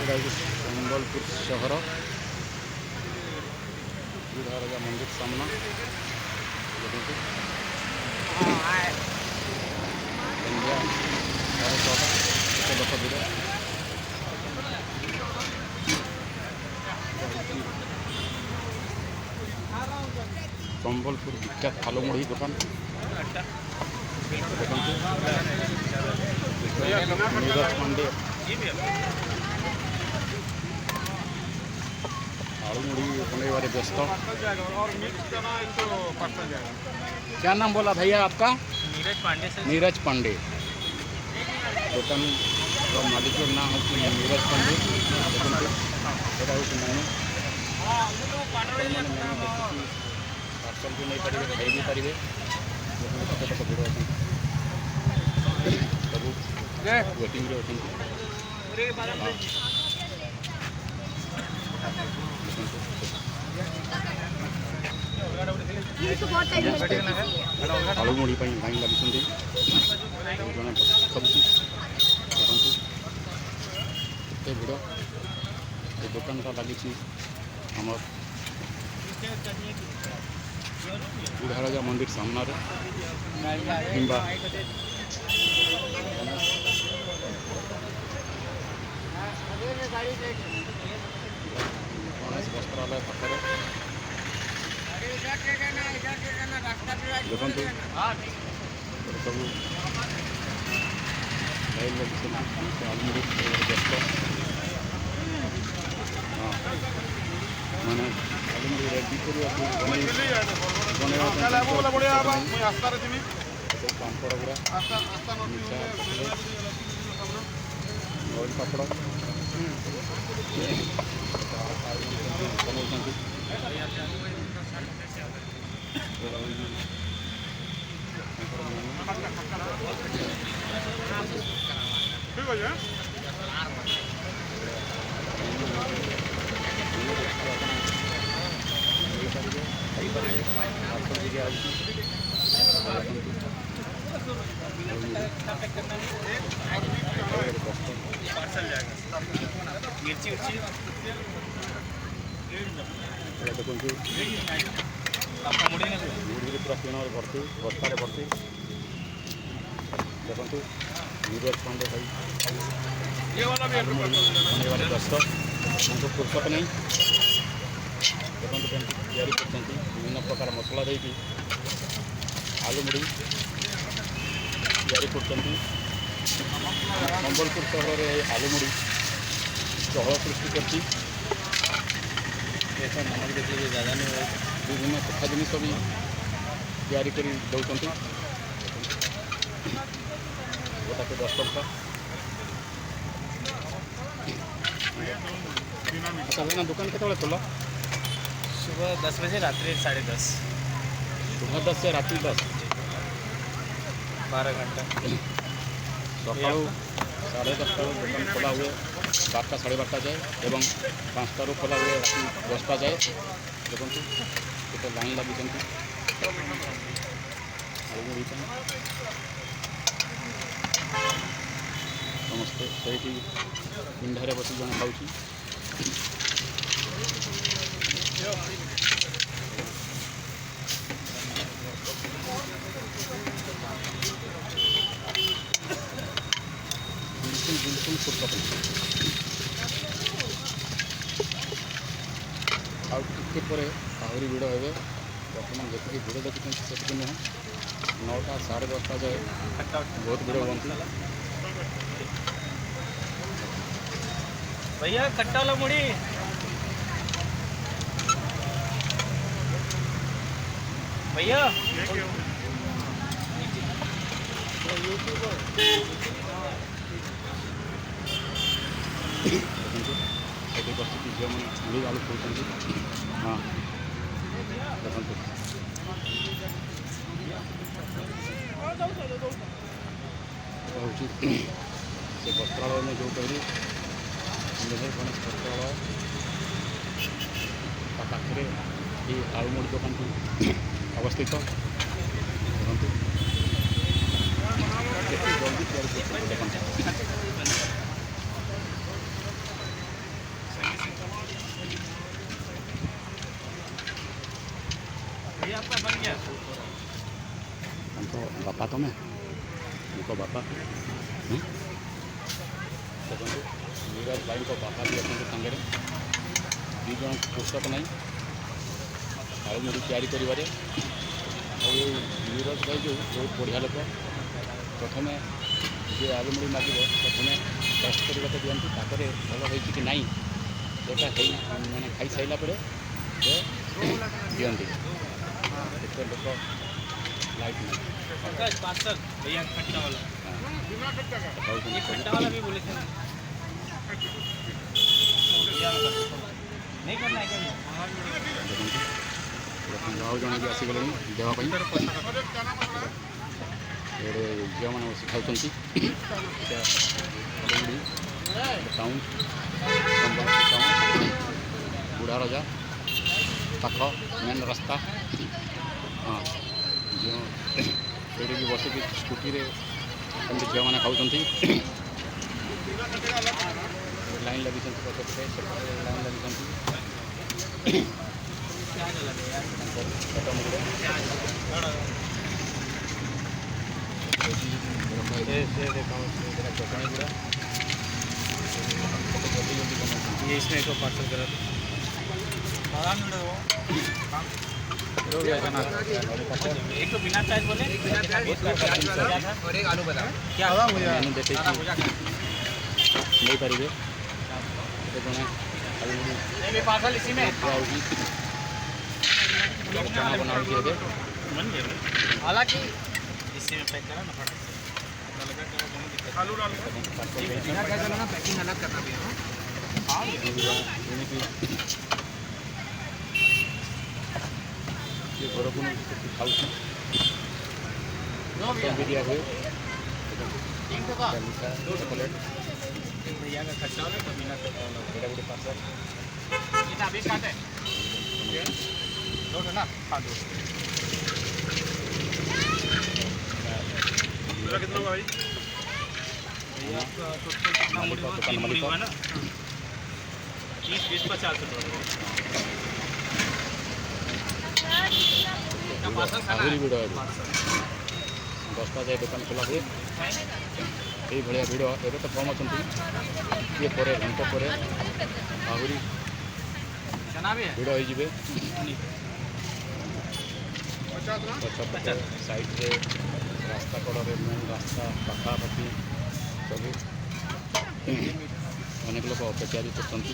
ସମ୍ବଲପୁର ସହର ବୁଢ଼ା ରାଜା ମନ୍ଦିର ସାମ୍ନା ଦେଖନ୍ତୁ ସନ୍ଧ୍ୟା 6:30 କେତେ ଲୋକ ଭିଡ଼ ସମ୍ବଲପୁର ବିଖ୍ୟାତ ଫାଲମୁଢ଼ି ଦୋକାନ ଦେଖନ୍ତୁ नीरज पांडे आलू मुड़ी बनेवारे व्यस्त। क्या नाम बोला भैया आपका? नीरज पांडे से। नीरज पांडे दुकान मालिक नाम हूँ नीरज पांडे देखते मेनू पार्सल भी नहीं पारे खाई भी पारे भिड़ सब वेटिंग अच्छे आलू मुड़ी लाइन लगी जड़े खाऊँ देखते भिड़ ये दुकानटा लगी आम बुढ़ा राजा मंदिर सामना किंबा गणेश वस्त्रालय पाखे देखु सब लाइन लगी आलमुड़ी व्यस्त हाँ मैंने आलमुड़ी रेडी कर पापड़ गुड़ा ऑयल पापड़ मिर्ची उर्ची मुड़ी पूरा किण भर्ती बस्तार भर्ती देखु नीरज पांडे भाई व्यस्त उनको फुर्सत नहीं देखो या विभिन्न प्रकार मसला देकी आलू मुड़ी या संबलपुर सहर में आलू मुड़ी चहल सृष्टि करती विभिन्न कथा जिन भी तैयारी कर दौरान गोटा के 10 टंका। अच्छा भाई दुकान के खोल? सुबह 10 बजे रात्रि 10:30। सुबह 10 से रात्रि 10 12 घंटा। सका 10:30 दुकान खोला हुए 12टा 12:30 जाए एवं 5टारू खोला हुए रात 10टा जाए देखो केते लाइन लगी समस्ते से पिंडारे बस जन खाऊँ बिल्कुल बिल्कुल फुर्सत आउे आहरी भिड़ हे बर्तमान जी भिड़ देखते से नुह 9टा 10:30 जाए बहुत भिड़ बनती भैया खट्टा वाला मुड़ी भैया परिस्थिति झील मैंने मुड़ी आलू खोलते हाँ देखो से वस्त्रालय में जो कहली गणेश वस्त्रालय पाखे ये आलमुड़ी दुकान अवस्थित देखते जल्दी तैयारी देखते ତାଙ୍କ ବାପା ତମେ ତାଙ୍କ ବାପା ଦେଖନ୍ତୁ ନିରଜ ଭାଇଙ୍କ ବାପା ବି ଅଛନ୍ତି ସାଙ୍ଗରେ। ଦୁଇ ଜଣ ପୁସ୍ତକ ନାହିଁ ଆଳୁ ମୁଢ଼ି ତିଆରି କରିବାରେ। ଆଉ ନିରଜ ଭାଇ ଯେଉଁ ବହୁତ ବଢ଼ିଆ ଲୋକ। ପ୍ରଥମେ ଯିଏ ଆଳୁ ମୁଢ଼ି ମାଗିବ ପ୍ରଥମେ ଟେଷ୍ଟ କରିବାକୁ ଦିଅନ୍ତି, ତାପରେ ଭଲ ହେଇଛି କି ନାହିଁ ସେଇଟା ମାନେ ଖାଇସାରିଲା ପରେ ସେ ଦିଅନ୍ତି। କେତେ ଲୋକ ଲାଇଟ୍ ନାହିଁ पार्सल भैया खट्टा वाला ये खट्टा वाला भी बोले थे ना नहीं करना है क्या ଦେଖନ୍ତୁ ଆଉ ଜଣେ ବି ଆସିଗଲେଣି ଦେବା ପାଇଁ। ଏଇଠି ଝିଅମାନେ ବସି ଖାଉଛନ୍ତି। ଟାଉନ୍ ବୁଢ଼ା ରଜା ପାଖ ମେନ୍ ରାସ୍ତା। ହଁ ଝିଅ ଏଇଠିକି ବସିକି ସ୍କୁଟିରେ ଏମିତି ଝିଅମାନେ ଖାଉଛନ୍ତି। ଲାଇନ୍ ଲାଗିଛନ୍ତି ପଛପଟେ, ସେପଟେ ଲାଇନ୍ ଲାଗିଛନ୍ତି। ପେଟ ମୁଣ୍ଡ ଚଟଣି ଗୁଡ଼ା ଜଲ୍ଦି ଜଲ୍ଦି ବନାଉଛନ୍ତି। ये इसमें एक पार्सल करा दो आराम मिल रहा एक तो बिना चार्ज बोले और एक आलू बताओ क्या मेनू देखिए नहीं पारे पार्सल इसी में चना बना बन गया हालांकि इसी में पैक करा ना फटाक से आलू डाल बिना क्या चलाना पैकिंग अलग करना भी है ଘରକୁ ଖାଉଛି ବି ଦିଆ ହୁଏ। ଚକୋଲେଟ୍ भैया का खट्टा वाला तो बिना खट्टा वाला ଏଇଟା ଗୋଟେ ପାର୍ସଲ। कितना बीस काटे दो ना खा दो कितना हुआ भाई भैया आपका टोटल कितना मुड़ी हुआ? 3 मुड़ी हुआ ना 30 20 50 रुपये ଆହୁରି ଭିଡ଼ ଏବେ 10ଟା ଯାଏ ଦୋକାନ ଖୋଲା ହୁଏ। ଏଇଭଳିଆ ଭିଡ଼ ଏବେ ତ କମ୍ ଅଛନ୍ତି, କିଏ ପରେ ଘଣ୍ଟେ ପରେ ଆହୁରି ଭିଡ଼ ହେଇଯିବେ। ପଛପଟେ ସାଇଡ଼୍ରେ ରାସ୍ତା କଡ଼ରେ ମେନ୍ ରାସ୍ତା ପାଖାପାଖି ସବୁ ଅନେକ ଲୋକ ଅପେକ୍ଷା ବି କରୁଛନ୍ତି।